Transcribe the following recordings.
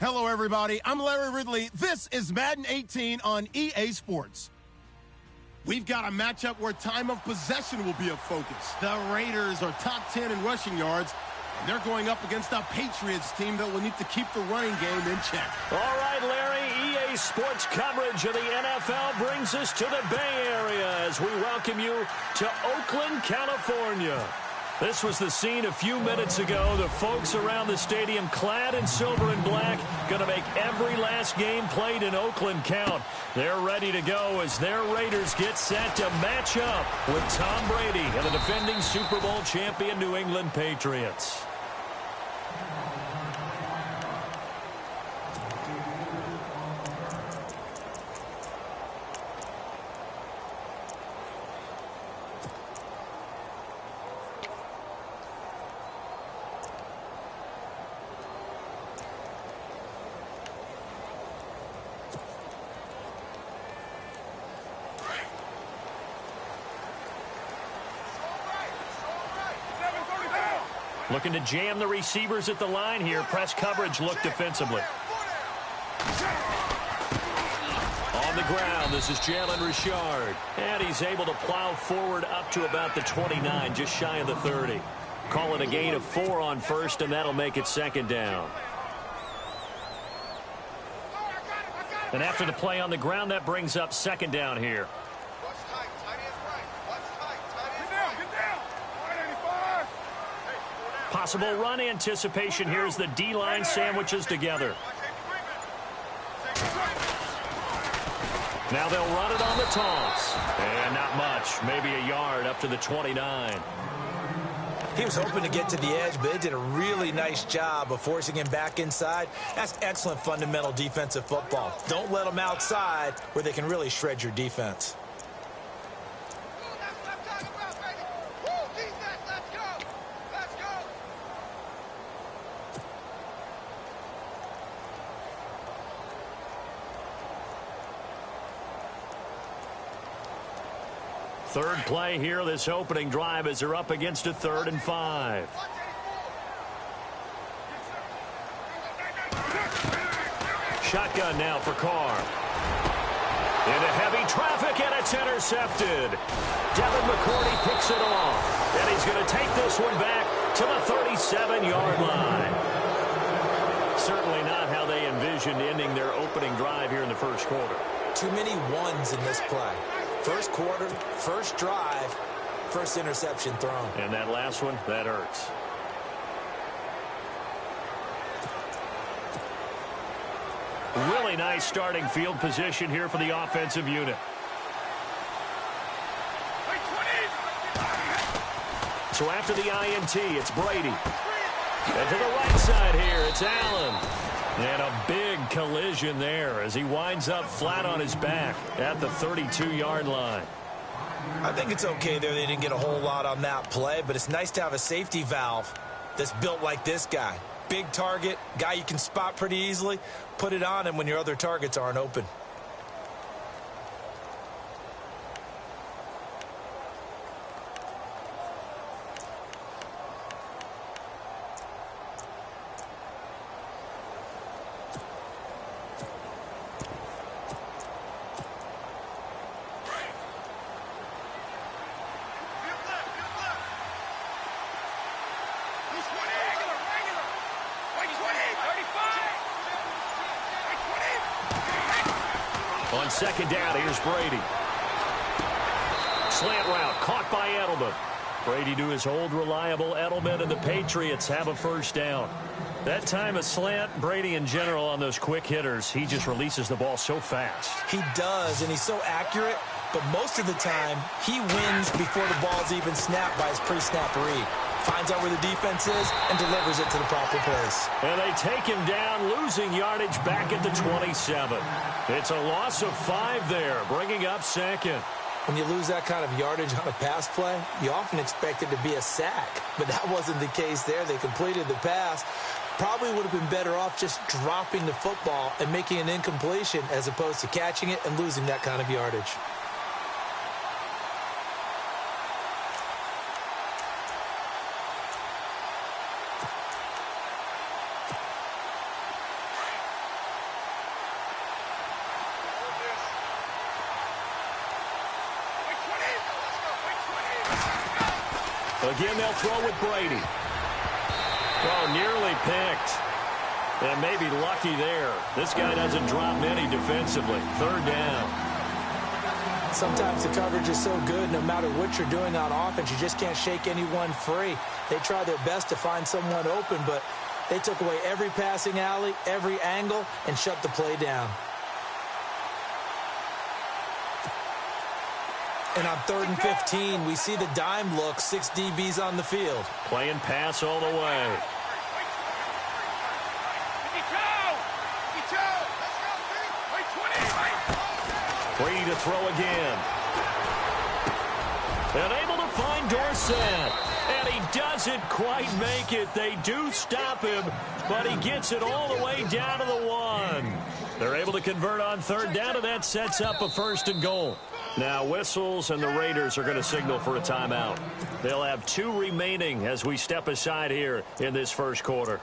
Hello, everybody. I'm Larry Ridley. This is Madden 18 on EA Sports. We've got a matchup where time of possession will be a focus. The Raiders are top 10 in rushing yards, and they're going up against a Patriots team that will need to keep the running game in check. All right, Larry, EA Sports coverage of the NFL brings us to the Bay Area as we welcome you to Oakland, California. This was the scene a few minutes ago. The folks around the stadium clad in silver and black going to make every last game played in Oakland count. They're ready to go as their Raiders get set to match up with Tom Brady and the defending Super Bowl champion New England Patriots. Looking to jam the receivers at the line here. Press coverage look defensively. On the ground, this is Jalen Richard. And he's able to plow forward up to about the 29, just shy of the 30. Call it a gain of 4 on first, and that'll make it second down. And after the play on the ground, that brings up second down here. Possible run anticipation here as the D-line sandwiches together. Now they'll run it on the toss. And not much. Maybe a yard up to the 29. He was hoping to get to the edge, but it did a really nice job of forcing him back inside. That's excellent fundamental defensive football. Don't let them outside where they can really shred your defense. Third play here, this opening drive as they're up against a 3rd and 5. Shotgun now for Carr. Into heavy traffic, and it's intercepted. Devin McCourty picks it off. And he's going to take this one back to the 37-yard line. Certainly not how they envisioned ending their opening drive here in the first quarter. Too many ones in this play. First quarter, first drive, first interception thrown. And that last one, that hurts. Really nice starting field position here for the offensive unit. So after the INT, it's Brady. And to the right side here, it's Allen. And a big collision there as he winds up flat on his back at the 32-yard line. I think it's okay there. They didn't get a whole lot on that play, but it's nice to have a safety valve that's built like this guy. Big target, guy you can spot pretty easily. Put it on him when your other targets aren't open. On second down, here's Brady. Slant route, caught by Edelman. Brady to his old reliable Edelman, and the Patriots have a first down. That time a slant, Brady in general on those quick hitters, he just releases the ball so fast. He does, and he's so accurate, but most of the time, he wins before the ball's even snapped by his pre-snap read. Finds out where the defense is and delivers it to the proper place. And they take him down, losing yardage back at the 27. It's a loss of 5 there, bringing up second. When you lose that kind of yardage on a pass play, you often expect it to be a sack. But that wasn't the case there. They completed the pass. Probably would have been better off just dropping the football and making an incompletion as opposed to catching it and losing that kind of yardage. Again, they'll throw with Brady. Oh, nearly picked. And maybe lucky there. This guy doesn't drop many defensively. Third down. Sometimes the coverage is so good, no matter what you're doing on offense, you just can't shake anyone free. They try their best to find someone open, but they took away every passing alley, every angle, and shut the play down. And on 3rd and 15, we see the dime look, 6 DBs on the field. Playing pass all the way. Brady to throw again. And able to find Dorsett. And he doesn't quite make it. They do stop him, but he gets it all the way down to the 1. They're able to convert on 3rd down, and that sets up a 1st and goal. Now whistles, and the Raiders are going to signal for a timeout. They'll have 2 remaining as we step aside here in this first quarter.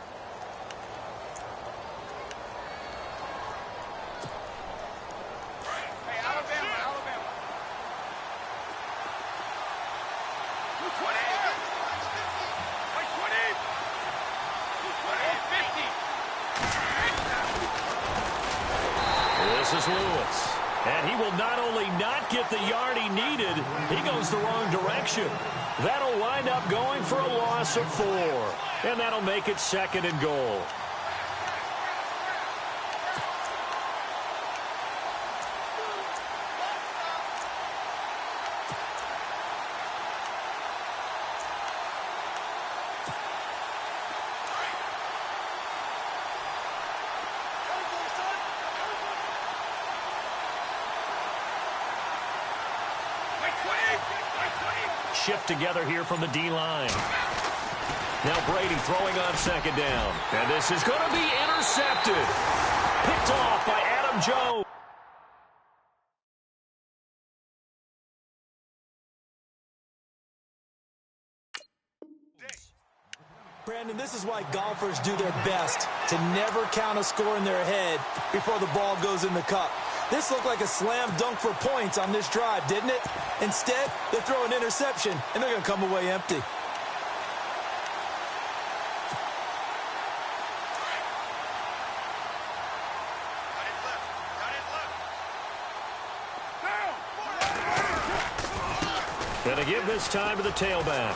This is Lewis. And he will not only not get the yard he needed, he goes the wrong direction. That'll wind up going for a loss of 4. And that'll make it 2nd and goal. Shift together here from the D-line. Now Brady throwing on 2nd down. And this is going to be intercepted. Picked off by Adam Jones. Brandon, this is why golfers do their best to never count a score in their head before the ball goes in the cup. This looked like a slam dunk for points on this drive, didn't it? Instead, they throw an interception, and they're going to come away empty. Going to give this time to the tailback.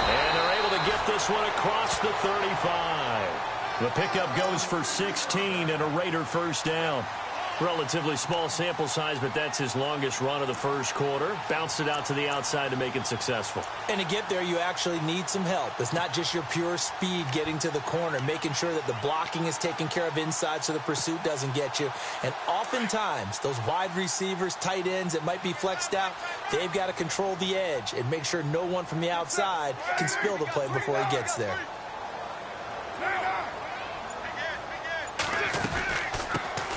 And they're able to get this one across the 35. The pickup goes for 16 and a Raider first down. Relatively small sample size, but that's his longest run of the first quarter. Bounced it out to the outside to make it successful. And to get there, you actually need some help. It's not just your pure speed getting to the corner, making sure that the blocking is taken care of inside so the pursuit doesn't get you. And oftentimes, those wide receivers, tight ends that might be flexed out, they've got to control the edge and make sure no one from the outside can spill the play before he gets there.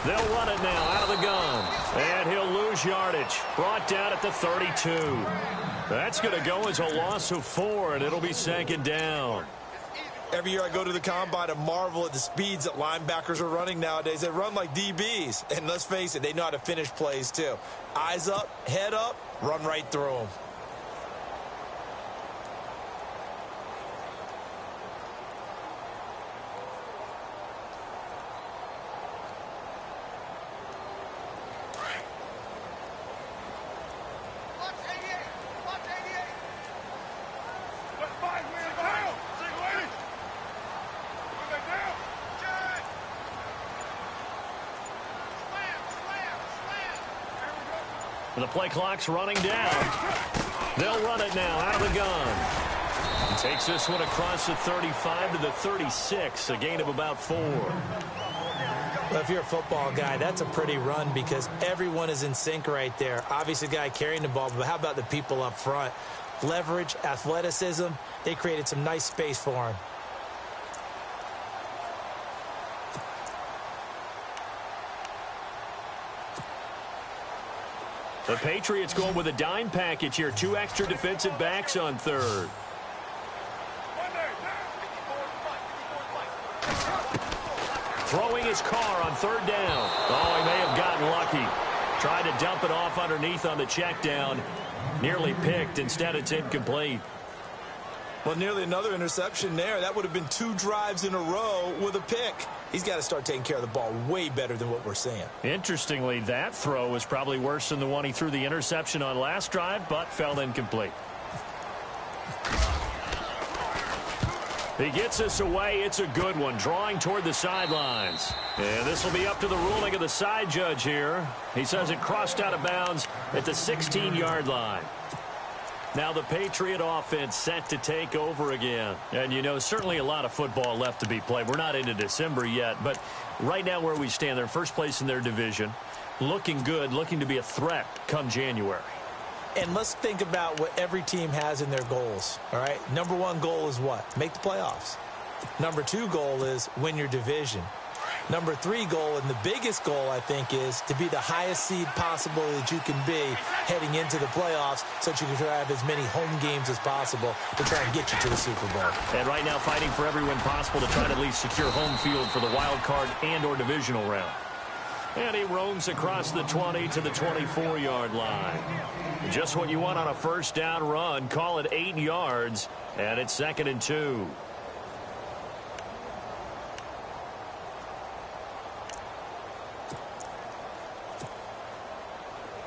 They'll run it now out of the gun. And he'll lose yardage. Brought down at the 32. That's going to go as a loss of 4, and it'll be 2nd down. Every year I go to the combine and marvel at the speeds that linebackers are running nowadays. They run like DBs. And let's face it, they know how to finish plays too. Eyes up, head up, run right through them. The play clock's running down. They'll run it now out of the gun. He takes this one across the 35 to the 36, a gain of about 4. Well, if you're a football guy, that's a pretty run because everyone is in sync right there. Obviously, the guy carrying the ball, but how about the people up front? Leverage, athleticism, they created some nice space for him. The Patriots going with a dime package here. 2 extra defensive backs on 3rd. Throwing his car on 3rd down. Oh, he may have gotten lucky. Tried to dump it off underneath on the check down. Nearly picked. Instead, it's incomplete. Well, nearly another interception there. That would have been 2 drives in a row with a pick. He's got to start taking care of the ball way better than what we're seeing. Interestingly, that throw was probably worse than the one he threw the interception on last drive, but fell incomplete. He gets this away. It's a good one, drawing toward the sidelines. And this will be up to the ruling of the side judge here. He says it crossed out of bounds at the 16-yard line. Now the Patriot offense set to take over again. And, you know, certainly a lot of football left to be played. We're not into December yet, but right now where we stand, they're in first place in their division. Looking good, looking to be a threat come January. And let's think about what every team has in their goals, all right? Number 1 goal is what? Make the playoffs. Number 2 goal is win your division. Number 3 goal, and the biggest goal, I think, is to be the highest seed possible that you can be heading into the playoffs so that you can try to have as many home games as possible to try and get you to the Super Bowl. And right now fighting for every win possible to try to at least secure home field for the wild card and or divisional round. And he roams across the 20 to the 24-yard line. Just what you want on a first down run. Call it 8 yards, and it's 2nd and 2.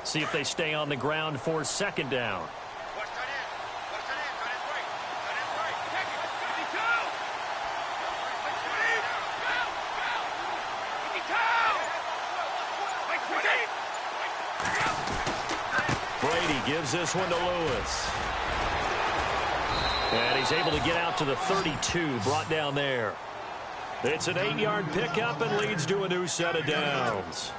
See if they stay on the ground for 2nd down. Brady gives this one to Lewis. And he's able to get out to the 32, brought down there. It's an 8-yard pickup and leads to a new set of downs.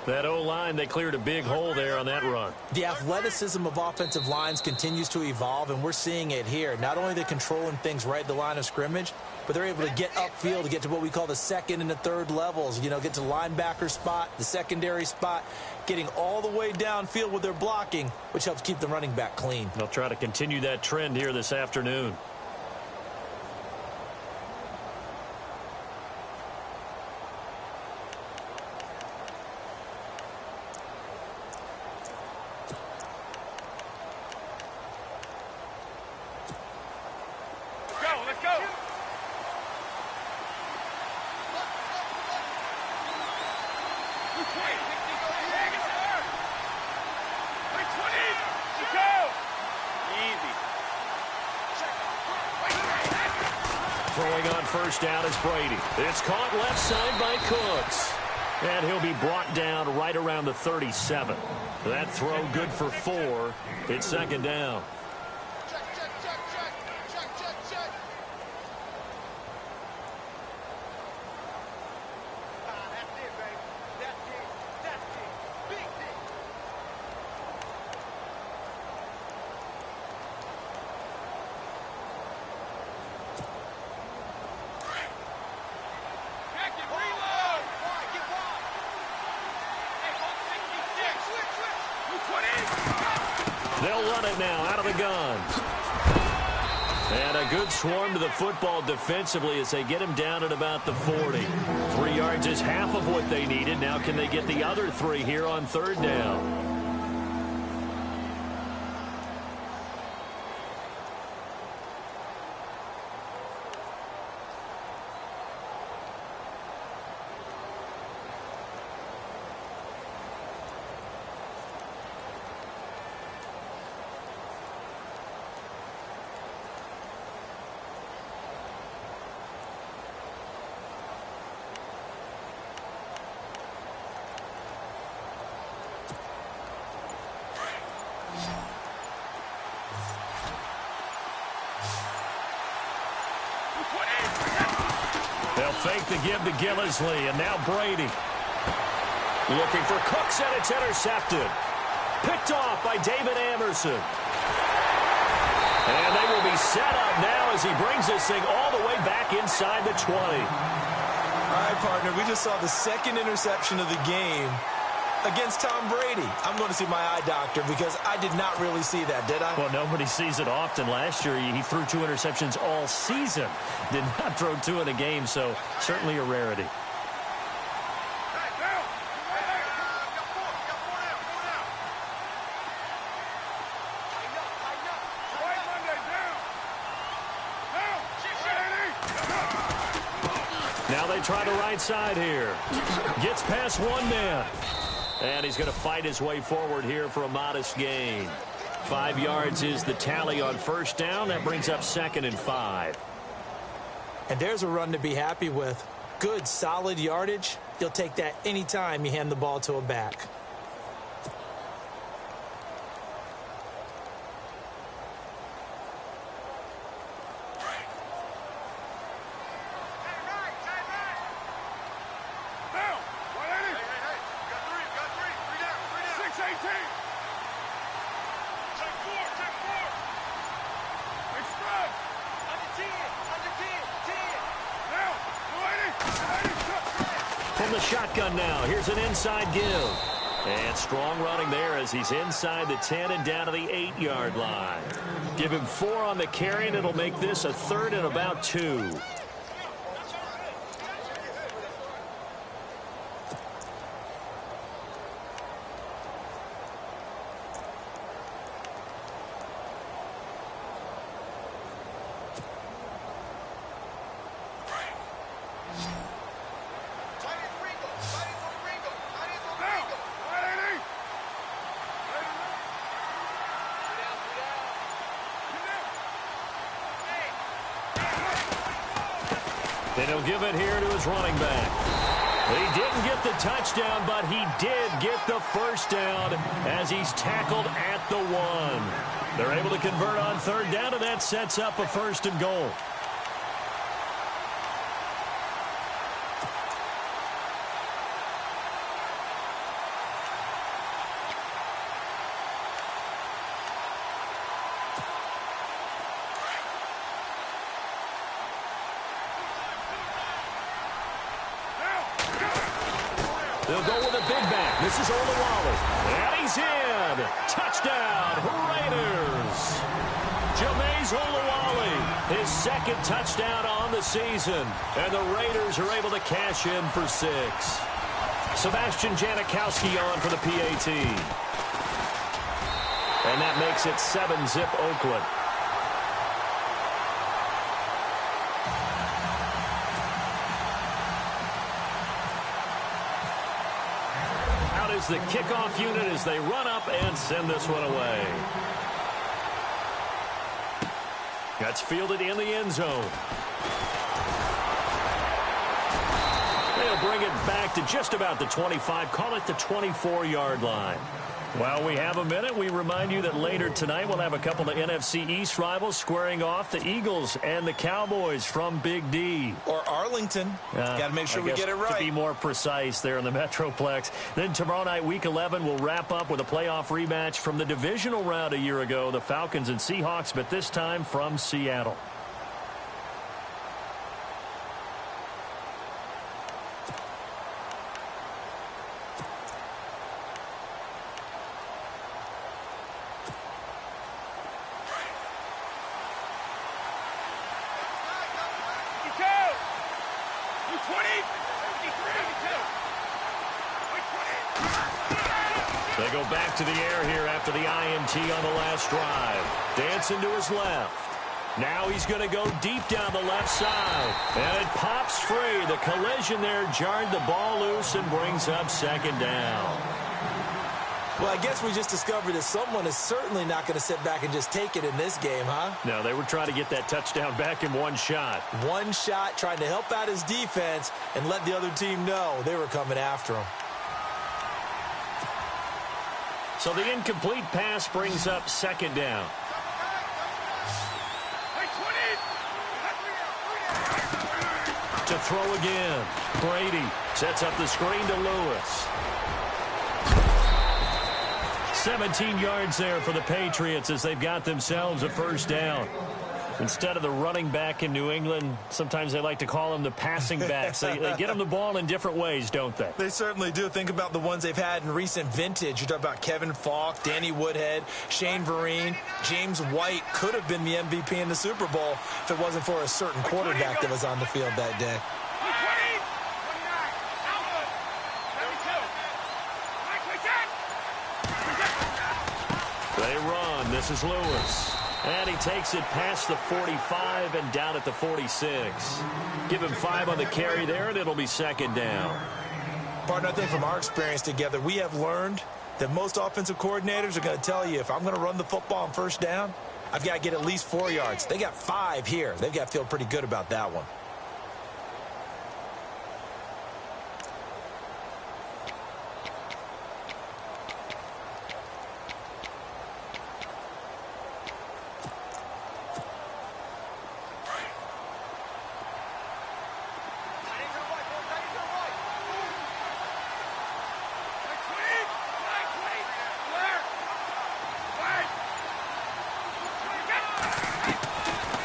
That O-line, they cleared a big hole there on that run. The athleticism of offensive lines continues to evolve, and we're seeing it here. Not only are they controlling things right at the line of scrimmage, but they're able to get upfield to get to what we call the 2nd and the 3rd levels. You know, get to the linebacker spot, the secondary spot, getting all the way downfield with their blocking, which helps keep the running back clean. They'll try to continue that trend here this afternoon. Throwing on first down is Brady. It's caught left side by Cooks. And he'll be brought down right around the 37. That throw good for 4. It's second down. They'll run it now out of the gun. And a good swarm to the football defensively as they get him down at about the 40. 3 yards is half of what they needed. Now can they get the other 3 here on third down? They'll fake the give to Gillisley, and now Brady. Looking for Cooks, and it's intercepted. Picked off by David Amerson. And they will be set up now as he brings this thing all the way back inside the 20. All right, partner, we just saw the second interception of the game against Tom Brady. I'm going to see my eye doctor because I did not really see that, did I? Well, nobody sees it often. Last year, he threw 2 interceptions all season. Did not throw 2 in a game, so certainly a rarity. Now they try the right side here. Gets past 1 man. And he's going to fight his way forward here for a modest gain. 5 yards is the tally on first down. That brings up 2nd and 5. And there's a run to be happy with. Good, solid yardage. You'll take that anytime you hand the ball to a back. From the shotgun now, here's an inside give. And strong running there as he's inside the 10 and down to the 8-yard line. Give him 4 on the carry, and it'll make this a 3rd and about 2. And he'll give it here to his running back. He didn't get the touchdown, but he did get the first down as he's tackled at the 1. They're able to convert on third down, and that sets up a 1st and goal. They'll go with a big back. This is Olawale. And he's in. Touchdown, Raiders. Jameis Olawale, his 2nd touchdown on the season. And the Raiders are able to cash in for 6. Sebastian Janikowski on for the PAT. And that makes it 7-zip Oakland. Is the kickoff unit as they run up and send this one away. That's fielded in the end zone. They'll bring it back to just about the 25. Call it the 24-yard line. While we have a minute, we remind you that later tonight we'll have a couple of NFC East rivals squaring off, the Eagles and the Cowboys from Big D. Or Arlington. Got to make sure we get it right. To be more precise there in the Metroplex. Then tomorrow night, Week 11, we'll wrap up with a playoff rematch from the divisional round a year ago, the Falcons and Seahawks, but this time from Seattle. They go back to the air here after the INT on the last drive. Dancing to his left. Now he's going to go deep down the left side. And it pops free. The collision there jarred the ball loose and brings up second down. Well, I guess we just discovered that someone is certainly not going to sit back and just take it in this game, huh? No, they were trying to get that touchdown back in one shot. One shot, trying to help out his defense and let the other team know they were coming after him. So the incomplete pass brings up second down. To throw again. Brady sets up the screen to Lewis. 17 yards there for the Patriots as they've got themselves a first down. Instead of the running back in New England, sometimes they like to call them the passing backs. They get them the ball in different ways, don't they? They certainly do. Think about the ones they've had in recent vintage. You talk about Kevin Falk, Danny Woodhead, Shane Vereen, James White could have been the MVP in the Super Bowl if it wasn't for a certain quarterback that was on the field that day. They run. This is Lewis. And he takes it past the 45 and down at the 46. Give him 5 on the carry there, and it'll be second down. Partner, I think from our experience together, we have learned that most offensive coordinators are going to tell you, if I'm going to run the football on first down, I've got to get at least 4 yards. They got 5 here. They've got to feel pretty good about that one.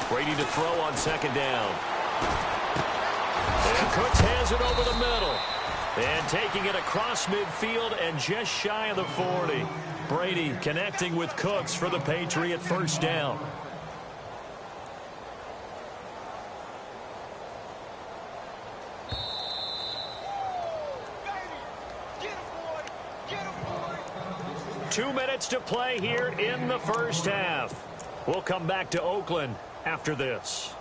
Brady to throw on second down. And Cooks has it over the middle. And taking it across midfield and just shy of the 40. Brady connecting with Cooks for the Patriot first down. Two minutes to play here in the first half. We'll come back to Oakland after this.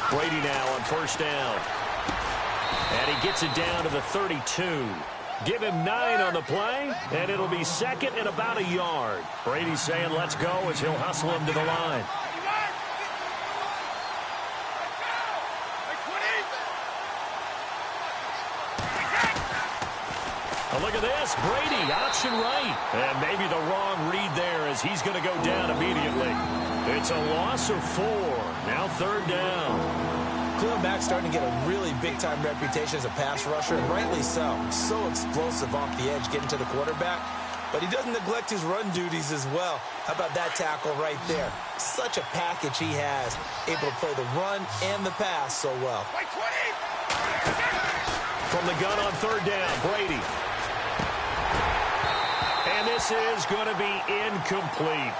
Brady now on first down. And he gets it down to the 32. Give him 9 on the play, and it'll be second and about a yard. Brady's saying let's go as he'll hustle him to the line. Now look at this. Brady, option right. And maybe the wrong read there as he's going to go down immediately. It's a loss of 4. Now third down. Cleveland back starting to get a really big-time reputation as a pass rusher, and rightly so. So explosive off the edge getting to the quarterback. But he doesn't neglect his run duties as well. How about that tackle right there? Such a package he has, able to play the run and the pass so well. From the gun on third down, Brady. And this is going to be incomplete.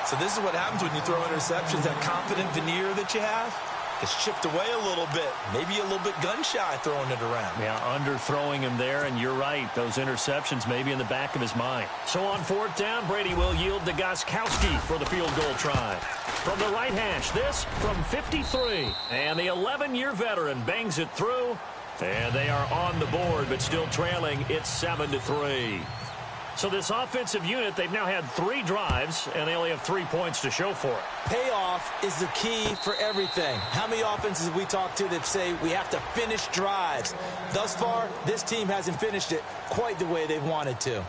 So this is what happens when you throw interceptions, that confident veneer that you have. It's chipped away a little bit. Maybe a little bit gun-shy throwing it around. Yeah, underthrowing him there, and you're right. Those interceptions may be in the back of his mind. So on fourth down, Brady will yield to Gostkowski for the field goal try. From the right hash, this from 53. And the 11-year veteran bangs it through. And they are on the board, but still trailing. It's 7-3. So this offensive unit, they've now had 3 drives, and they only have 3 points to show for it. Payoff is the key for everything. How many offenses have we talked to that say we have to finish drives? Thus far, this team hasn't finished it quite the way they've wanted to.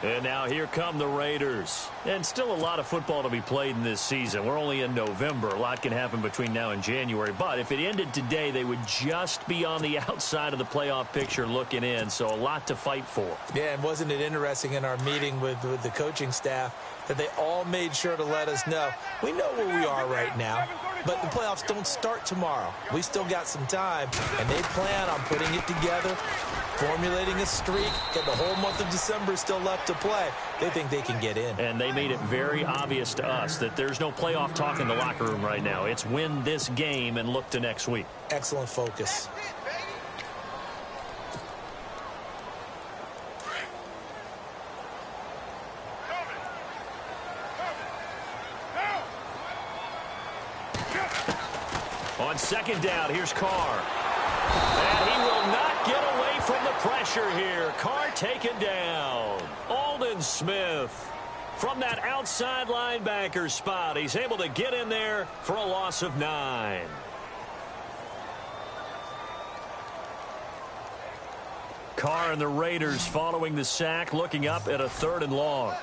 And now here come the Raiders. And still a lot of football to be played in this season. We're only in November. A lot can happen between now and January. But if it ended today, they would just be on the outside of the playoff picture looking in. So a lot to fight for. Yeah, and wasn't it interesting in our meeting with the coaching staff that they all made sure to let us know, we know where we are right now, but the playoffs don't start tomorrow. We still got some time, and they plan on putting it together, formulating a streak, and the whole month of December is still left to play. They think they can get in. And they made it very obvious to us that there's no playoff talk in the locker room right now. It's win this game and look to next week. Excellent focus. On second down, here's Carr. And he will not get away from the pressure here. Carr taken down. Aldon Smith from that outside linebacker spot. He's able to get in there for a loss of 9. Carr and the Raiders following the sack, looking up at a 3rd and long.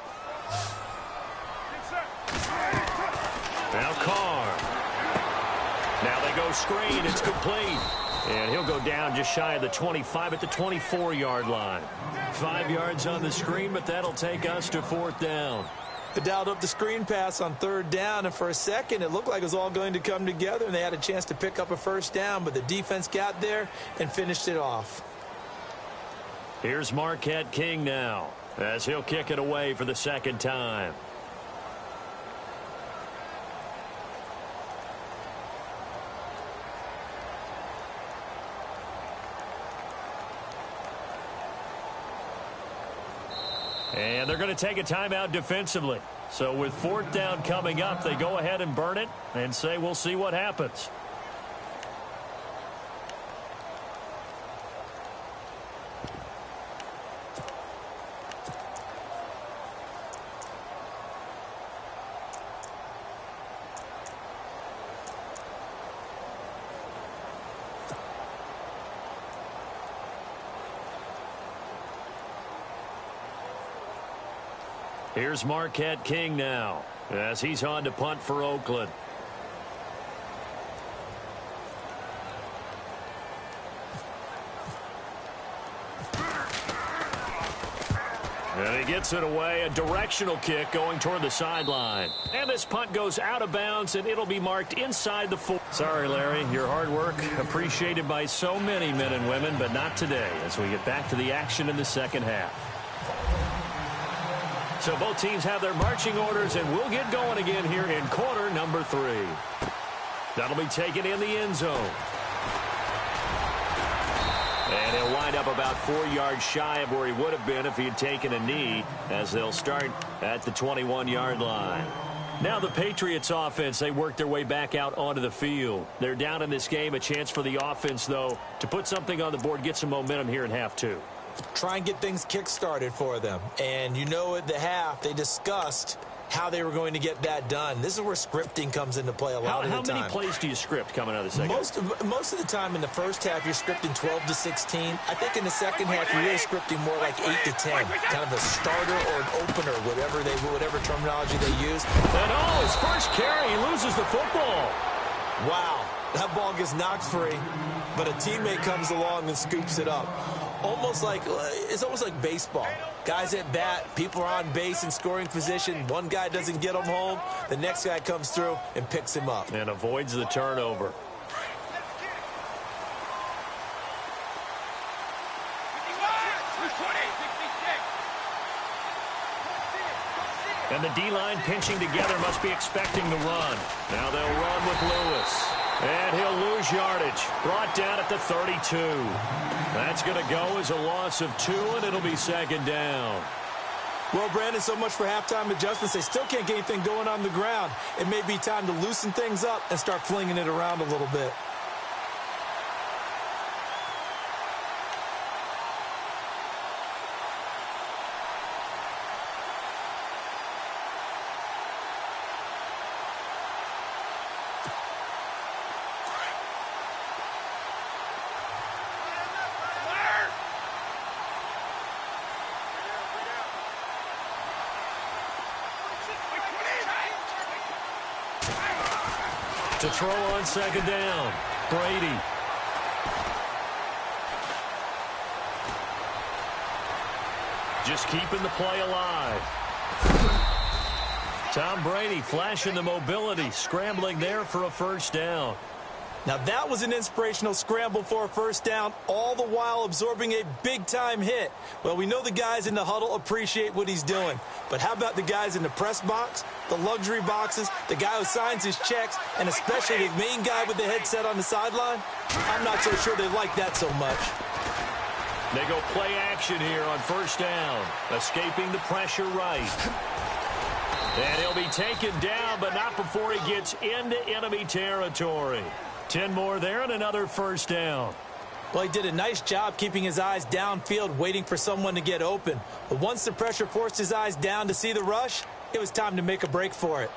Now Carr. Now they go screen. It's complete. And he'll go down just shy of the 25 at the 24-yard line. 5 yards on the screen, but that'll take us to 4th down. They dialed up the screen pass on 3rd down, and for a second it looked like it was all going to come together, and they had a chance to pick up a 1st down, but the defense got there and finished it off. Here's Marquette King now, as he'll kick it away for the 2nd time. And they're going to take a timeout defensively. So with 4th down coming up, they go ahead and burn it and say we'll see what happens. Here's Marquette King now, as he's on to punt for Oakland. And he gets it away, a directional kick going toward the sideline. And this punt goes out of bounds, and it'll be marked inside the 4. Sorry, Larry, your hard work appreciated by so many men and women, but not today as we get back to the action in the 2nd half. So both teams have their marching orders, and we'll get going again here in quarter number 3. That'll be taken in the end zone. And he'll wind up about 4 yards shy of where he would have been if he had taken a knee, as they'll start at the 21-yard line. Now the Patriots offense, they work their way back out onto the field. They're down in this game. A chance for the offense, though, to put something on the board, get some momentum here in half 2. Try and get things kick-started for them. And you know at the half, they discussed how they were going to get that done. This is where scripting comes into play a lot of the time. How many plays do you script coming out of the second? Most of the time in the first half, you're scripting 12 to 16. I think in the second half, you're really scripting more like 8 to 10. Kind of a starter or an opener, whatever terminology they use. And his first carry, he loses the football. Wow, that ball gets knocked free, but a teammate comes along and scoops it up. It's almost like baseball. Guys at bat, people are on base in scoring position. One guy doesn't get him home. The next guy comes through and picks him up. And avoids the turnover. And the D-line pinching together, must be expecting the run. Now they'll run with Lewis. And he'll lose yardage. Brought down at the 32. That's going to go as a loss of 2, and it'll be second down. Well, Brandon, so much for halftime adjustments. They still can't get anything going on the ground. It may be time to loosen things up and start flinging it around a little bit. To throw on second down, Brady. Just keeping the play alive. Tom Brady flashing the mobility, scrambling there for a first down. Now that was an inspirational scramble for a first down, all the while absorbing a big-time hit. Well, we know the guys in the huddle appreciate what he's doing. But how about the guys in the press box, the luxury boxes, the guy who signs his checks, and especially the main guy with the headset on the sideline? I'm not so sure they like that so much. They go play action here on first down, escaping the pressure right. And he'll be taken down, but not before he gets into enemy territory. 10 more there and another first down. Well, he did a nice job keeping his eyes downfield, waiting for someone to get open. But once the pressure forced his eyes down to see the rush, it was time to make a break for it.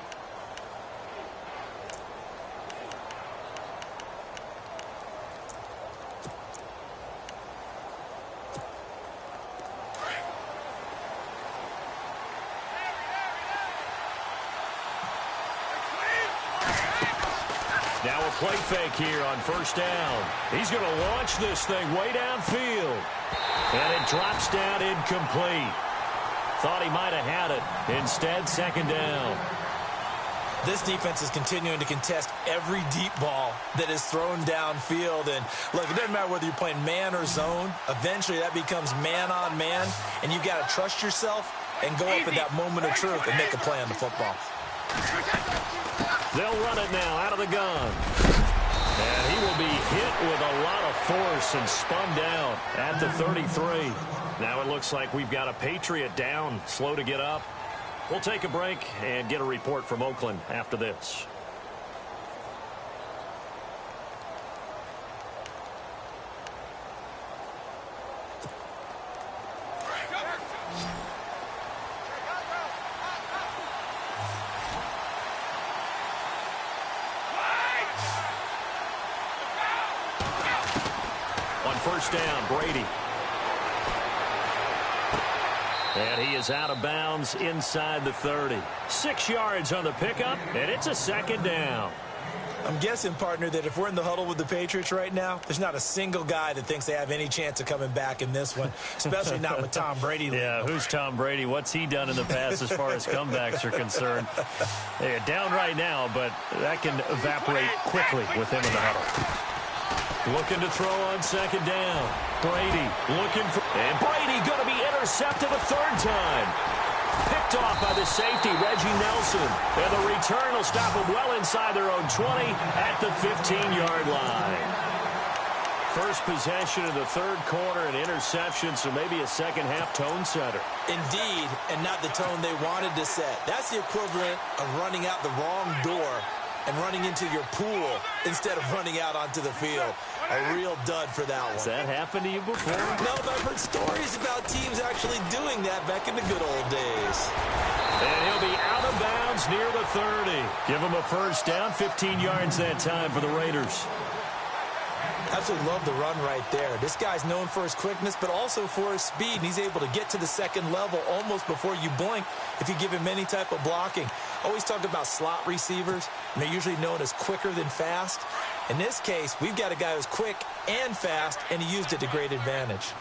Now a play fake here on first down. He's going to launch this thing way downfield. And it drops down incomplete. Thought he might have had it. Instead, second down. This defense is continuing to contest every deep ball that is thrown downfield. And, look, it doesn't matter whether you're playing man or zone. Eventually, that becomes man on man. And you've got to trust yourself and go up at that moment of truth and make a play on the football. They'll run it now out of the gun. And he will be hit with a lot of force and spun down at the 33. Now it looks like we've got a Patriot down, slow to get up. We'll take a break and get a report from Oakland after this. First down, Brady. And he is out of bounds inside the 30. 6 yards on the pickup, and it's a second down. I'm guessing, partner, that if we're in the huddle with the Patriots right now, there's not a single guy that thinks they have any chance of coming back in this one, especially not with Tom Brady. Yeah, who's Tom Brady? What's he done in the past as far as comebacks are concerned? They're down right now, but that can evaporate quickly with him in the huddle. Looking to throw on second down. Brady looking for... And Brady going to be intercepted a third time. Picked off by the safety, Reggie Nelson. And the return will stop them well inside their own 20 at the 15-yard line. First possession of the third quarter, an interception, so maybe a second-half tone setter. Indeed, and not the tone they wanted to set. That's the equivalent of running out the wrong door and running into your pool instead of running out onto the field. A real dud for that one. Has that happened to you before? No, but I've heard stories about teams actually doing that back in the good old days. And he'll be out of bounds near the 30. Give him a first down, 15 yards that time for the Raiders. Absolutely love the run right there. This guy's known for his quickness, but also for his speed. And he's able to get to the second level almost before you blink if you give him any type of blocking. Always talk about slot receivers, and they're usually known as quicker than fast. In this case, we've got a guy who's quick and fast, and he used it to great advantage.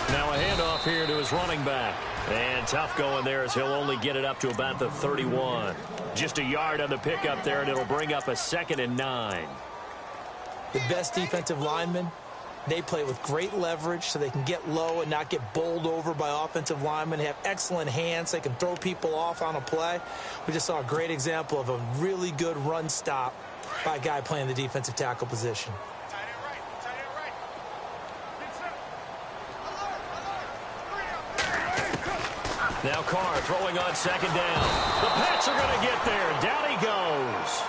Now a handoff here to his running back. And tough going there as he'll only get it up to about the 31. Just a yard on the pickup there, and it'll bring up a 2nd and 9. The best defensive lineman They play with great leverage so they can get low and not get bowled over by offensive linemen. They have excellent hands. They can throw people off on a play. We just saw a great example of a really good run stop by a guy playing the defensive tackle position. Now Carr throwing on second down. The Pats are going to get there. Down he goes.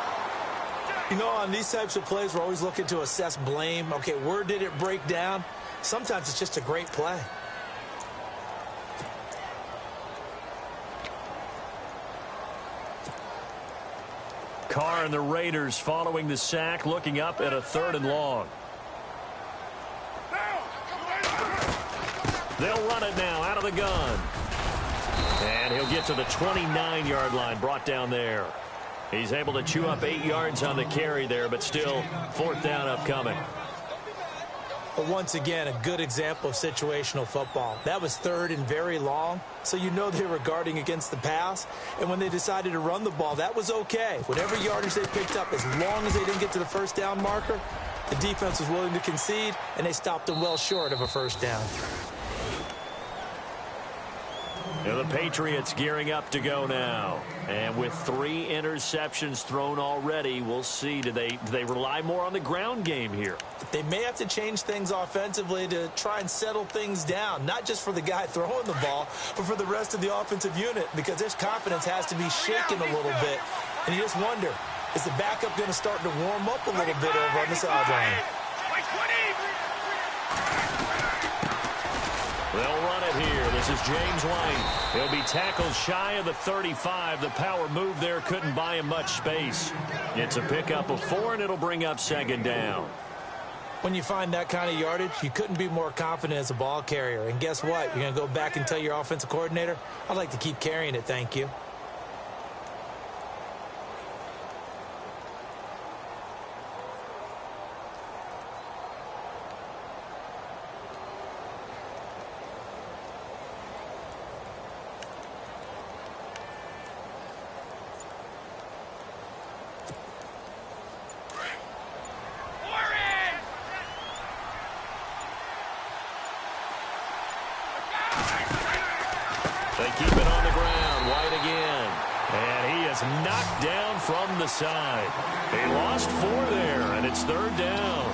You know, on these types of plays, we're always looking to assess blame. Okay, where did it break down? Sometimes it's just a great play. Carr and the Raiders following the sack, looking up at a 3rd and long. They'll run it now out of the gun. And he'll get to the 29-yard line, brought down there. He's able to chew up 8 yards on the carry there, but still 4th down upcoming. But once again, a good example of situational football. That was 3rd and very long, so you know they were guarding against the pass. And when they decided to run the ball, that was okay. Whatever yardage they picked up, as long as they didn't get to the 1st down marker, the defense was willing to concede, and they stopped them well short of a 1st down. The Patriots gearing up to go now. And with 3 interceptions thrown already, we'll see. Do they rely more on the ground game here? They may have to change things offensively to try and settle things down, not just for the guy throwing the ball, but for the rest of the offensive unit, because their confidence has to be shaken a little bit. And you just wonder, is the backup going to start to warm up a little bit over on the sideline? They'll run it here. This is James White. He'll be tackled shy of the 35. The power move there couldn't buy him much space. It's a pickup of 4, and it'll bring up 2nd down. When you find that kind of yardage, you couldn't be more confident as a ball carrier. And guess what? You're going to go back and tell your offensive coordinator, I'd like to keep carrying it, thank you. They keep it on the ground. White again. And he is knocked down from the side. They lost 4 there, and it's 3rd down.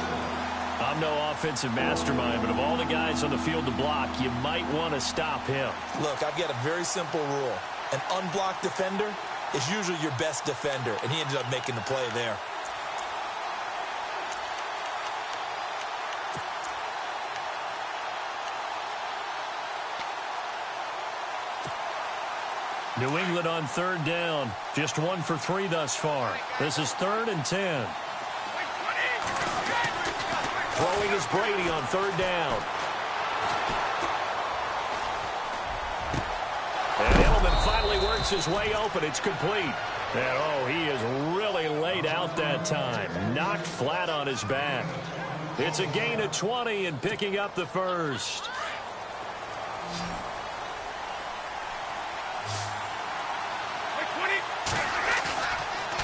I'm no offensive mastermind, but of all the guys on the field to block, you might want to stop him. Look, I've got a very simple rule. An unblocked defender is usually your best defender, and he ended up making the play there. New England on 3rd down. Just 1 for 3 thus far. This is 3rd and 10. Throwing is Brady on 3rd down. And Edelman finally works his way open. It's complete. And, oh, he is really laid out that time. Knocked flat on his back. It's a gain of 20 and picking up the 1st.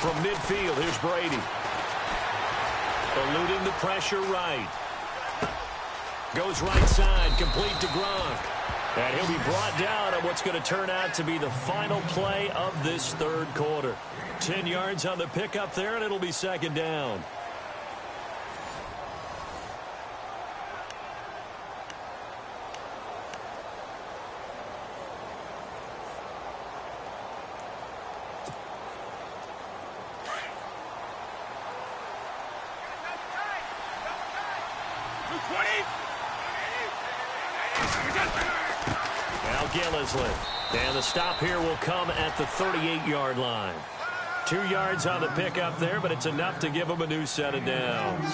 From midfield, here's Brady. Eluding the pressure right. Goes right side, complete to Gronk. And he'll be brought down on what's going to turn out to be the final play of this 3rd quarter. 10 yards on the pickup there, and it'll be 2nd down. Now Gillisley. And the stop here will come at the 38-yard line. 2 yards on the pickup there, but it's enough to give them a new set of downs.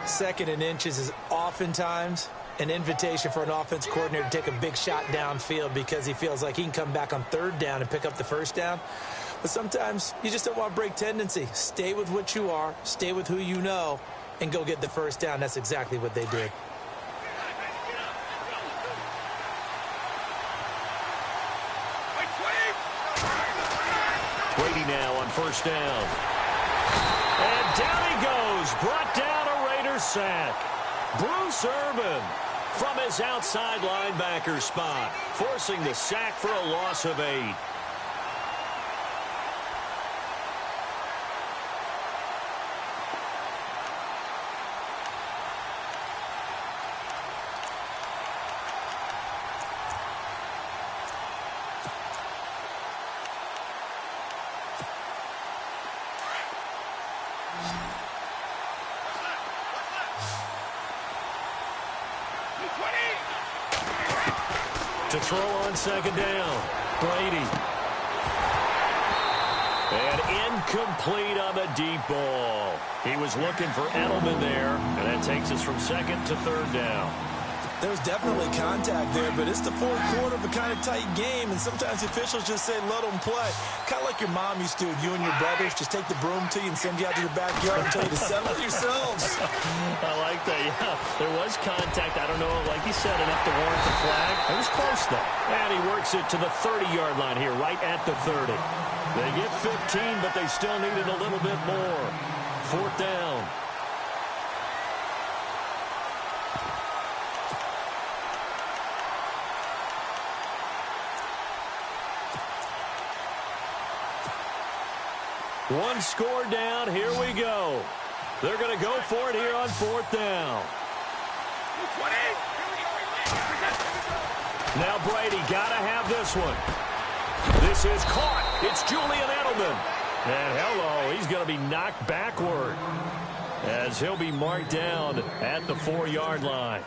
2nd and inches is oftentimes an invitation for an offense coordinator to take a big shot downfield because he feels like he can come back on 3rd down and pick up the 1st down. But sometimes you just don't want to break tendency. Stay with what you are, stay with who you know, and go get the 1st down. That's exactly what they did. Brady now on 1st down. And down he goes. Brought down a Raiders sack. Bruce Irvin from his outside linebacker spot, forcing the sack for a loss of 8. To throw on second down, Brady. And incomplete on the deep ball. He was looking for Edelman there, and that takes us from second to third down. There's definitely contact there, but it's the fourth quarter of a kind of tight game, and sometimes the officials just say, let them play. Kind of like your mom used to with you and your brothers. Just take the broom to you and send you out to your backyard and tell you to settle it yourselves. I like that, yeah. There was contact. I don't know, like you said, enough to warrant the flag. It was close, though. And he works it to the 30-yard line here, right at the 30. They get 15, but they still needed a little bit more. Fourth down. One score down. Here we go. They're going to go for it here on fourth down. Now Brady got to have this one. This is caught. It's Julian Edelman. And hello, he's going to be knocked backward as he'll be marked down at the 4-yard line.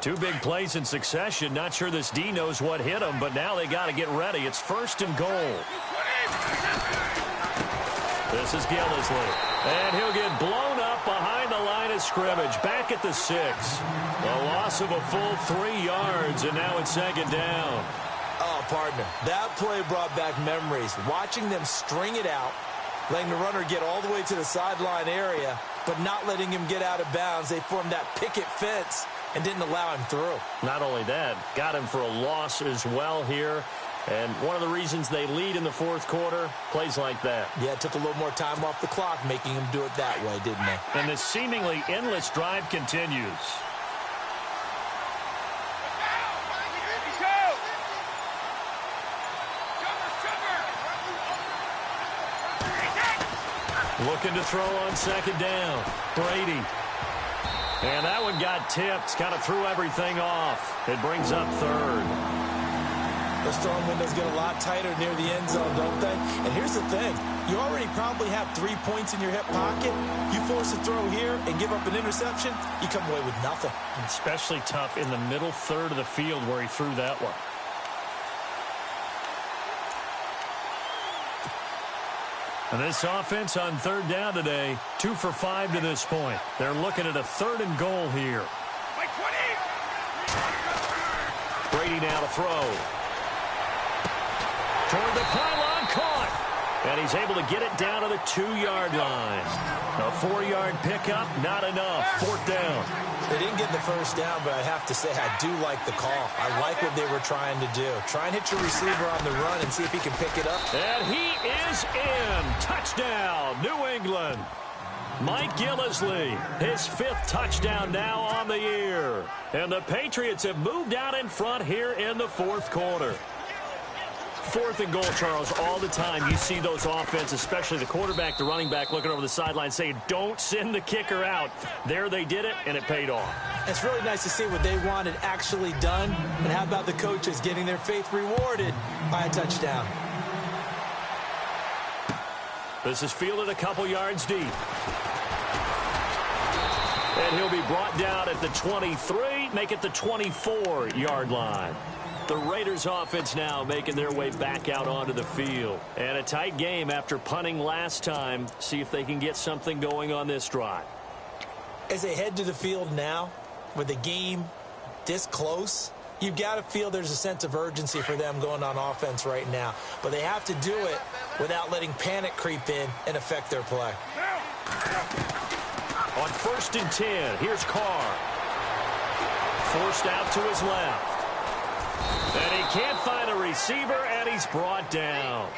Two big plays in succession. Not sure this D knows what hit him, but now they got to get ready. It's first and goal. This is Gillisley. And he'll get blown up behind the line of scrimmage. Back at the 6. A loss of a full 3 yards, and now it's second down. Oh, partner, that play brought back memories. Watching them string it out, letting the runner get all the way to the sideline area, but not letting him get out of bounds. They formed that picket fence and didn't allow him through. Not only that, got him for a loss as well here. And one of the reasons they lead in the fourth quarter, plays like that. Yeah, it took a little more time off the clock, making him do it that way, didn't it? And this seemingly endless drive continues. Looking to throw on second down. Brady. And that one got tipped. Kind of threw everything off. It brings up third. The throwing windows get a lot tighter near the end zone, don't they? And here's the thing. You already probably have 3 points in your hip pocket. You force a throw here and give up an interception, you come away with nothing. Especially tough in the middle third of the field where he threw that one. And this offense on third down today, 2 for 5 to this point. They're looking at a third and goal here. Brady now to throw. Toward the pylon, caught. And he's able to get it down to the 2-yard line. A 4-yard pickup, not enough. Fourth down. They didn't get the first down, but I have to say I do like the call. I like what they were trying to do. Try and hit your receiver on the run and see if he can pick it up. And he is in. Touchdown, New England. Mike Gillisley, his 5th touchdown now on the year. And the Patriots have moved out in front here in the fourth quarter. Fourth and goal, Charles, all the time you see those offenses, especially the quarterback, the running back, looking over the sideline saying, don't send the kicker out. There they did it, and it paid off. It's really nice to see what they wanted actually done. And how about the coaches getting their faith rewarded by a touchdown? This is fielded a couple yards deep. And he'll be brought down at the 23, make it the 24-yard line. The Raiders offense now making their way back out onto the field. And a tight game after punting last time. See if they can get something going on this drive. As they head to the field now, with the game this close, you've got to feel there's a sense of urgency for them going on offense right now. But they have to do it without letting panic creep in and affect their play. On 1st and 10, here's Carr. forced out to his left. And he can't find a receiver, and he's brought down.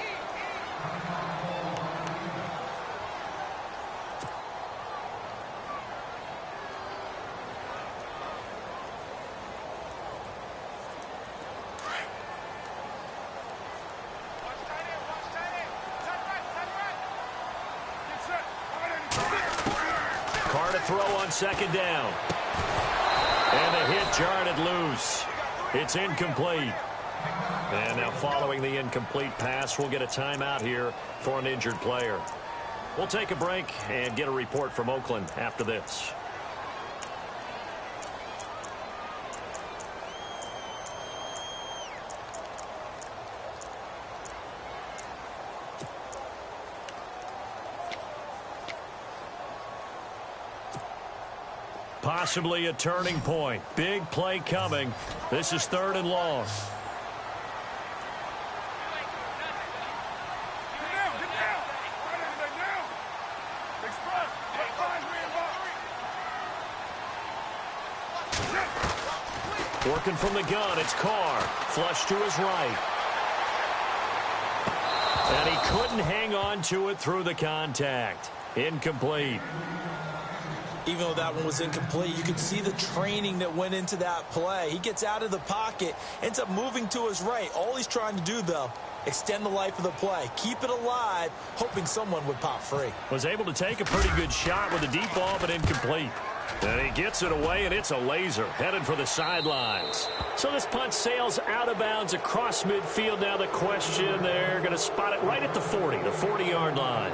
Throw on second down. And the hit jarred it loose. It's incomplete. And now following the incomplete pass, we'll get a timeout here for an injured player. We'll take a break and get a report from Oakland after this. Possibly a turning point. Big play coming. This is 3rd and long. Working from the gun, it's Carr. Flush to his right. And he couldn't hang on to it through the contact. Incomplete. Even though that one was incomplete, you can see the training that went into that play. He gets out of the pocket, ends up moving to his right. All he's trying to do, though, extend the life of the play. Keep it alive, hoping someone would pop free. Was able to take a pretty good shot with a deep ball, but incomplete. And he gets it away, and it's a laser, headed for the sidelines. So this punt sails out of bounds across midfield. Now the question, they're going to spot it right at the 40, the 40-yard line.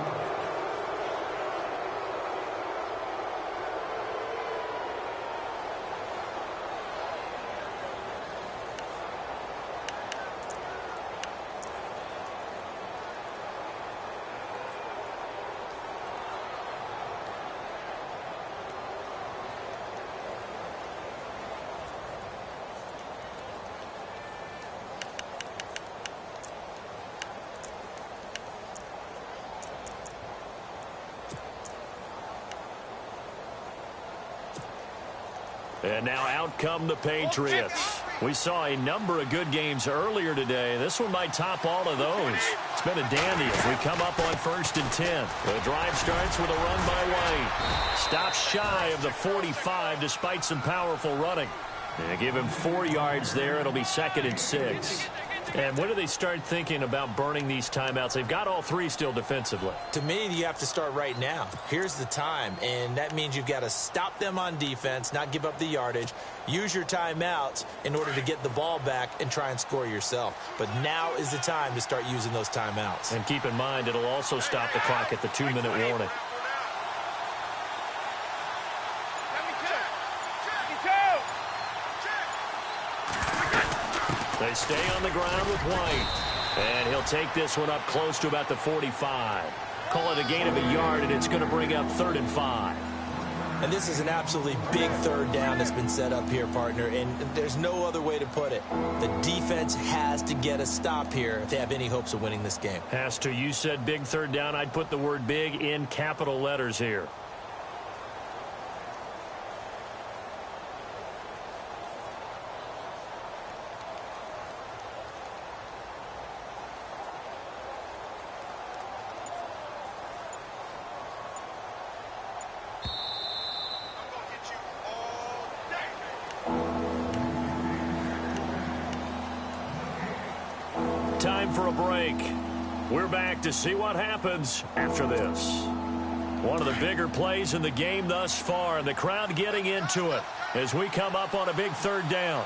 And now out come the Patriots. We saw a number of good games earlier today. This one might top all of those. It's been a dandy as we come up on 1st and 10. The drive starts with a run by White. Stops shy of the 45 despite some powerful running. And give him 4 yards there. It'll be 2nd and 6. And when do they start thinking about burning these timeouts? They've got all 3 still defensively. To me, you have to start right now. Here's the time, and that means you've got to stop them on defense, not give up the yardage, use your timeouts in order to get the ball back and try and score yourself. But now is the time to start using those timeouts. And keep in mind, it'll also stop the clock at the 2-minute warning. They stay on the ground with White. And he'll take this one up close to about the 45. Call it a gain of a yard, and it's going to bring up 3rd and 5. And this is an absolutely big 3rd down that's been set up here, partner, and there's no other way to put it. The defense has to get a stop here if they have any hopes of winning this game. Has to. You said big 3rd down. I'd put the word big in capital letters here. Time for a break. We're back to see what happens after this. One of the bigger plays in the game thus far, and the crowd getting into it as we come up on a big 3rd down.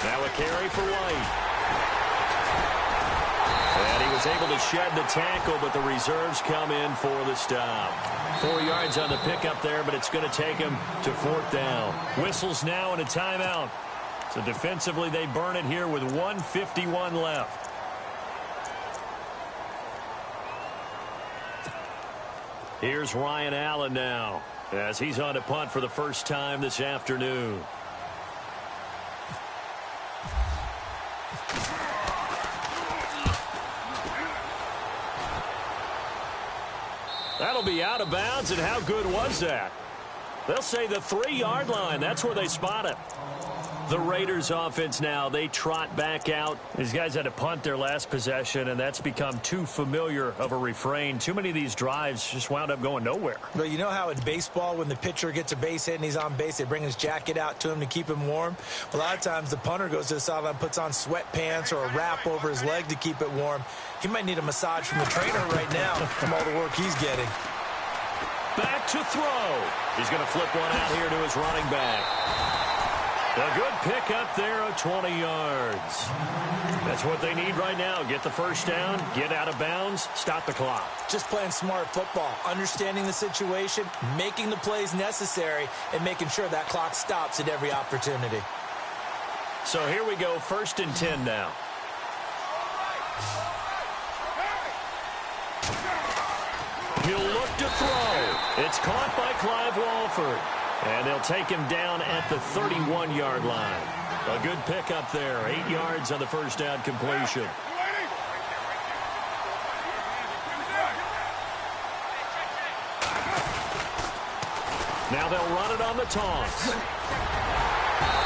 Now a carry for White. And he was able to shed the tackle, but the reserves come in for the stop. 4 yards on the pickup there, but it's going to take him to 4th down. Whistles now and a timeout. So defensively, they burn it here with 1:51 left. Here's Ryan Allen now, as he's on to punt for the first time this afternoon. That'll be out of bounds, and how good was that? They'll say the 3-yard line. That's where they spot it. The Raiders offense now, they trot back out. These guys had to punt their last possession, and that's become too familiar of a refrain. Too many of these drives just wound up going nowhere. But you know how in baseball, when the pitcher gets a base hit and he's on base, they bring his jacket out to him to keep him warm? A lot of times the punter goes to the sideline, puts on sweatpants or a wrap over his leg to keep it warm. He might need a massage from the trainer right now from all the work he's getting. Back to throw. He's going to flip one out here to his running back. A good pickup there of 20 yards. That's what they need right now. Get the first down, get out of bounds, stop the clock. Just playing smart football, understanding the situation, making the plays necessary, and making sure that clock stops at every opportunity. So here we go, 1st and 10 now. He'll look to throw. It's caught by Clive Walford. And they'll take him down at the 31-yard line. A good pickup there. 8 yards on the first down completion. Now they'll run it on the toss.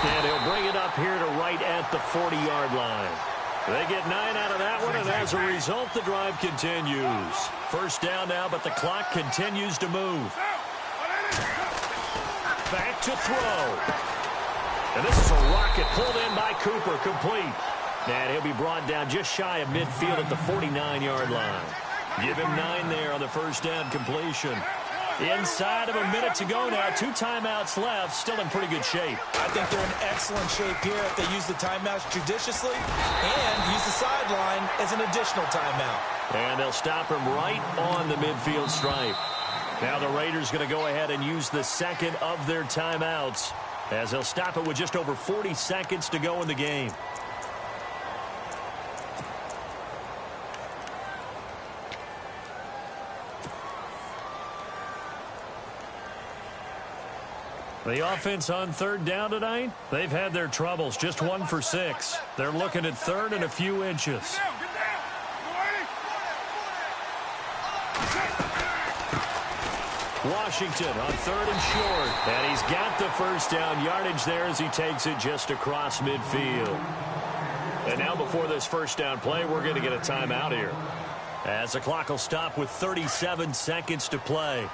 And he'll bring it up here to right at the 40-yard line. They get 9 out of that one, and as a result, the drive continues. First down now, but the clock continues to move. Back to throw. And this is a rocket pulled in by Cooper, complete. And he'll be brought down just shy of midfield at the 49-yard line. Give him 9 there on the first down completion. Inside of a minute to go now. 2 timeouts left. Still in pretty good shape. I think they're in excellent shape here if they use the timeouts judiciously and use the sideline as an additional timeout. And they'll stop him right on the midfield stripe. Now the Raiders going to go ahead and use the second of their timeouts as they'll stop it with just over 40 seconds to go in the game. The offense on 3rd down tonight, they've had their troubles. Just 1 for 6. They're looking at 3rd and a few inches. Washington on 3rd and short. And he's got the first down yardage there as he takes it just across midfield. And now before this first down play, we're going to get a timeout here, as the clock will stop with 37 seconds to play.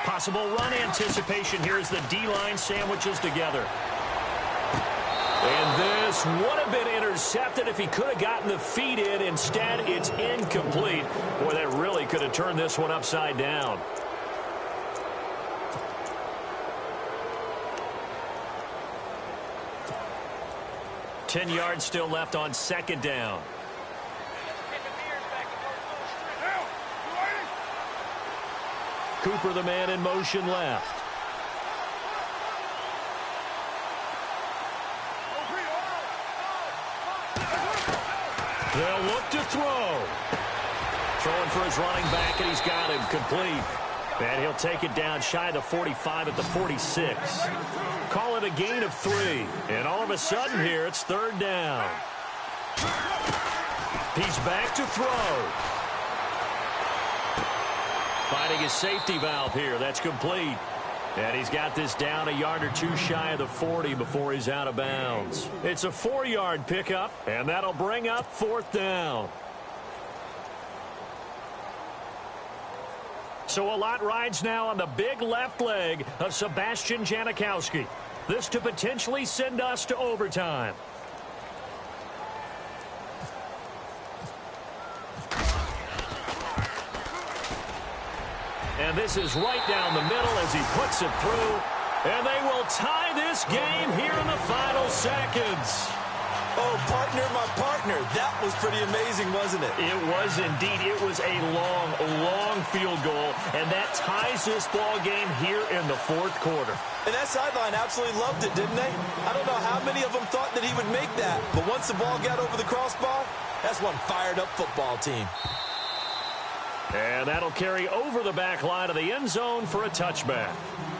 Possible run anticipation here as the D-line sandwiches together. And this would have been intercepted if he could have gotten the feet in. Instead, it's incomplete. Boy, that really could have turned this one upside down. Ten yards still left on 2nd down. Cooper, the man in motion left. They'll look to throw. Throwing for his running back, and he's got him complete. And he'll take it down shy of the 45 at the 46. Call it a gain of 3. And all of a sudden here, it's 3rd down. He's back to throw. Finding his safety valve here. That's complete. And he's got this down a yard or 2 shy of the 40 before he's out of bounds. It's a 4-yard pickup, and that'll bring up 4th down. So a lot rides now on the big left leg of Sebastian Janikowski. This to potentially send us to overtime. And this is right down the middle as he puts it through. And they will tie this game here in the final seconds. Oh, partner, my partner. That was pretty amazing, wasn't it? It was indeed. It was a long, long field goal. And that ties this ball game here in the 4th quarter. And that sideline absolutely loved it, didn't they? I don't know how many of them thought that he would make that. But once the ball got over the crossbar, that's one fired-up football team. And that'll carry over the back line of the end zone for a touchback.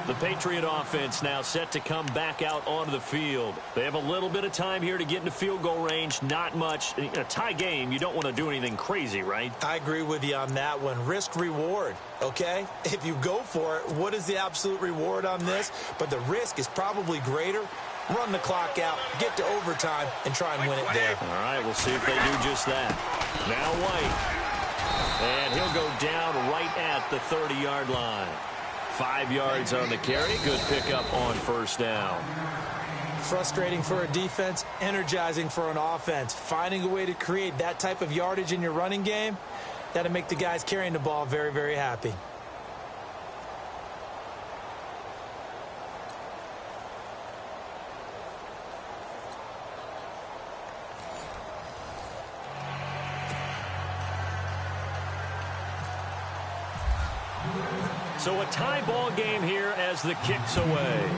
The Patriot offense now set to come back out onto the field. They have a little bit of time here to get into field goal range. Not much. In a tie game, you don't want to do anything crazy, right? I agree with you on that one. Risk reward, okay? If you go for it, what is the absolute reward on this? But the risk is probably greater. Run the clock out, get to overtime, and try and win it there. All right, we'll see if they do just that. Now White. And he'll go down right at the 30-yard line. 5 yards on the carry. Good pickup on first down. Frustrating for a defense, energizing for an offense. Finding a way to create that type of yardage in your running game, that'll make the guys carrying the ball very, very happy. So a tie ball game here as the kick's away.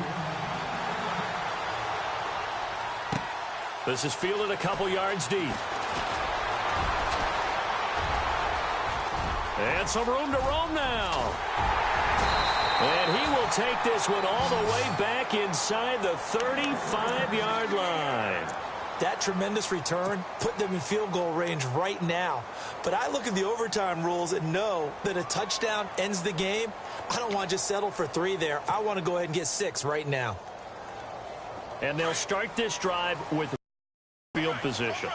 This is fielded a couple yards deep. And some room to roam now. And he will take this one all the way back inside the 35-yard line. That tremendous return put them in field goal range right now. But I look at the overtime rules and know that a touchdown ends the game. I don't want to just settle for 3 there. I want to go ahead and get 6 right now. And they'll start this drive with field position.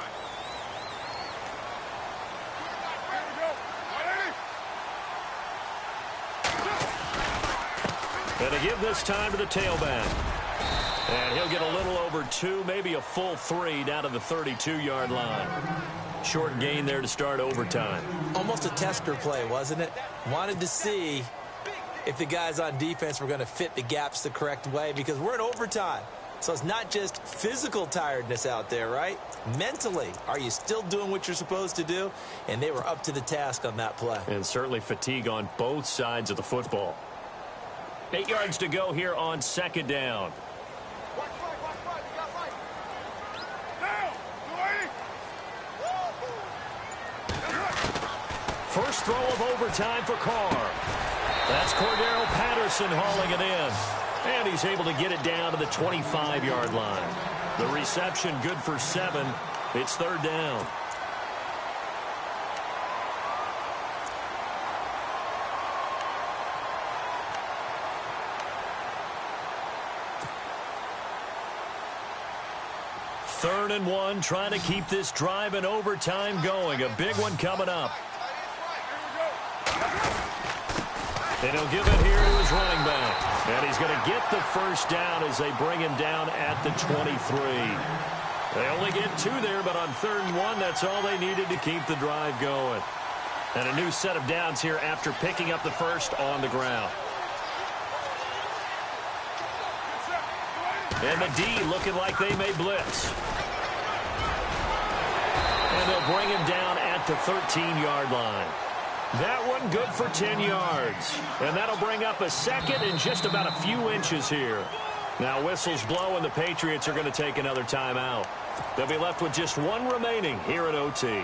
And to give this time to the tailback. And he'll get a little over 2, maybe a full 3 down to the 32-yard line. Short gain there to start overtime. Almost a tester play, wasn't it? Wanted to see if the guys on defense were going to fit the gaps the correct way, because we're in overtime. So it's not just physical tiredness out there, right? Mentally, are you still doing what you're supposed to do? And they were up to the task on that play. And certainly fatigue on both sides of the football. 8 yards to go here on second down. First throw of overtime for Carr. That's Cordero Patterson hauling it in. And he's able to get it down to the 25-yard line. The reception good for 7. It's third down. Third and 1, trying to keep this drive in overtime going. A big one coming up. And he'll give it here to his running back. And he's going to get the first down as they bring him down at the 23. They only get 2 there, but on third and 1, that's all they needed to keep the drive going. And a new set of downs here after picking up the first on the ground. And the D looking like they may blitz. And they'll bring him down at the 13-yard line. That one good for 10 yards. And that'll bring up a second and just about a few inches here. Now whistles blow and the Patriots are going to take another timeout. They'll be left with just 1 remaining here at OT.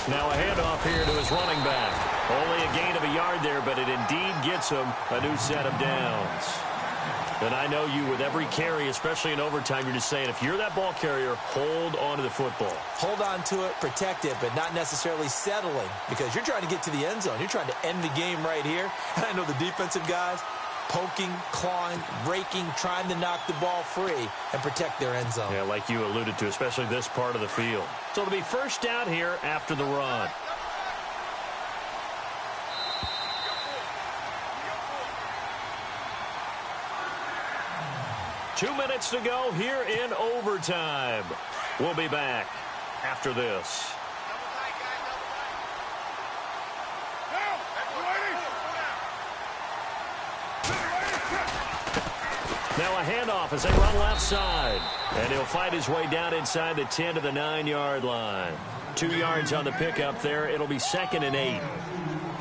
Now a handoff here to his running back. Only a gain of a yard there, but it indeed gets him a new set of downs. And I know you, with every carry, especially in overtime, you're just saying, if you're that ball carrier, hold on to the football. Hold on to it, protect it, but not necessarily settling, because you're trying to get to the end zone. You're trying to end the game right here. And I know the defensive guys poking, clawing, raking, trying to knock the ball free and protect their end zone. Yeah, like you alluded to, especially this part of the field. So it'll be first down here after the run. Two minutes to go here in overtime. We'll be back after this. Now a handoff as they run left side. And he'll fight his way down inside the 10 to the 9-yard line. 2 yards on the pickup there. It'll be 2nd and 8.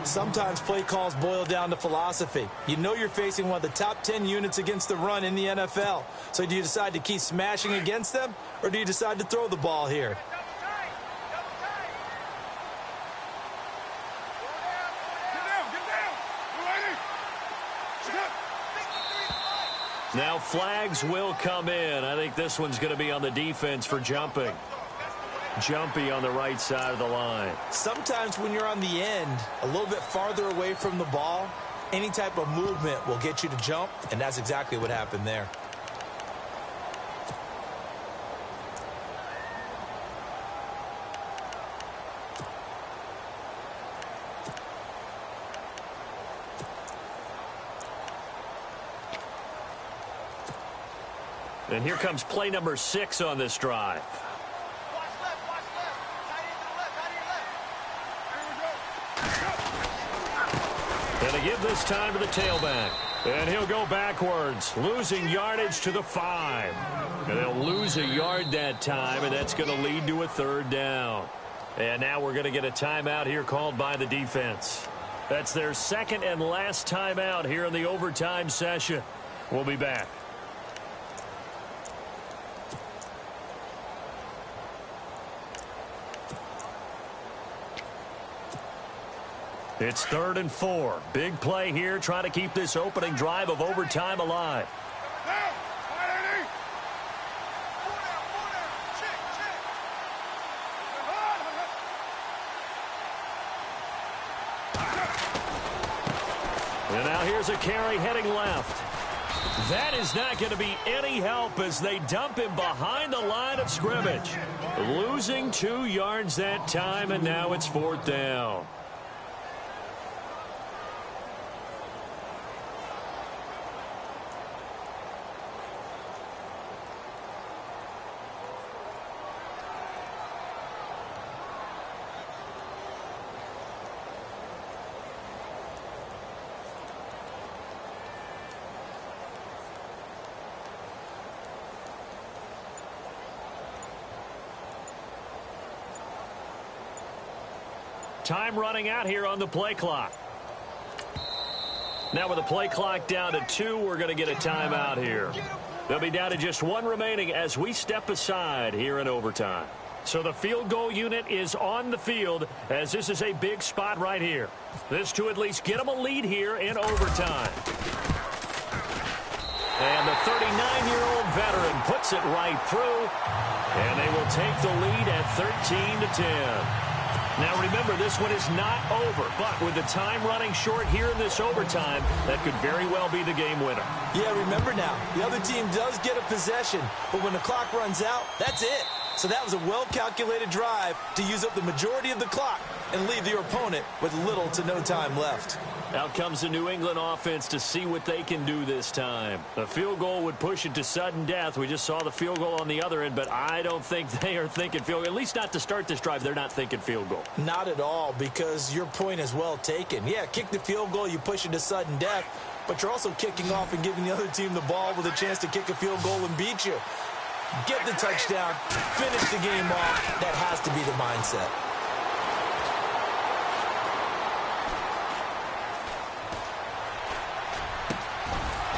Sometimes play calls boil down to philosophy. You know you're facing one of the top 10 units against the run in the NFL. So do you decide to keep smashing against them, or do you decide to throw the ball here? Now flags will come in. I think this one's going to be on the defense for jumping. Jumpy on the right side of the line. Sometimes when you're on the end, a little bit farther away from the ball, any type of movement will get you to jump, and that's exactly what happened there. And here comes play number 6 on this drive. And they give this time to the tailback. And he'll go backwards, losing yardage to the 5. And they'll lose a yard that time, and that's going to lead to a 3rd down. And now we're going to get a timeout here called by the defense. That's their 2nd and last timeout here in the overtime session. We'll be back. It's 3rd and 4. Big play here, trying to keep this opening drive of overtime alive. And now here's a carry heading left. That is not going to be any help as they dump him behind the line of scrimmage. Losing 2 yards that time, and now it's 4th down. Time running out here on the play clock. Now with the play clock down to 2, we're going to get a timeout here. They'll be down to just 1 remaining as we step aside here in overtime. So the field goal unit is on the field as this is a big spot right here. This to at least get them a lead here in overtime. And the 39-year-old veteran puts it right through, and they will take the lead at 13-10. Now, remember, this one is not over, but with the time running short here in this overtime, that could very well be the game winner. Yeah, remember now, the other team does get a possession, but when the clock runs out, that's it. So that was a well-calculated drive to use up the majority of the clock and leave your opponent with little to no time left. Out comes the New England offense to see what they can do this time. A field goal would push it to sudden death. We just saw the field goal on the other end, but I don't think they are thinking field goal. At least not to start this drive. They're not thinking field goal. Not at all, because your point is well taken. Yeah, kick the field goal, you push it to sudden death, but you're also kicking off and giving the other team the ball with a chance to kick a field goal and beat you. Get the touchdown, finish the game off. That has to be the mindset.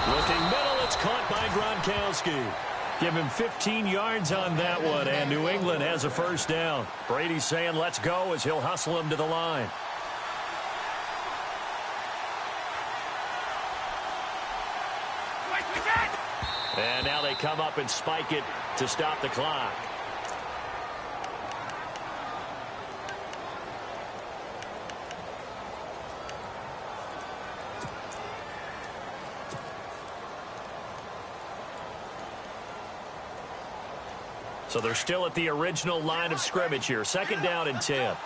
Looking middle, it's caught by Gronkowski. Give him 15 yards on that one, and New England has a 1st down. Brady's saying let's go as he'll hustle him to the line. And now they come up and spike it to stop the clock. So they're still at the original line of scrimmage here. 2nd down and 10.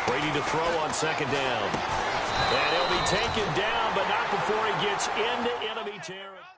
Brady to throw on 2nd down. And he'll be taken down, but not before he gets into enemy territory.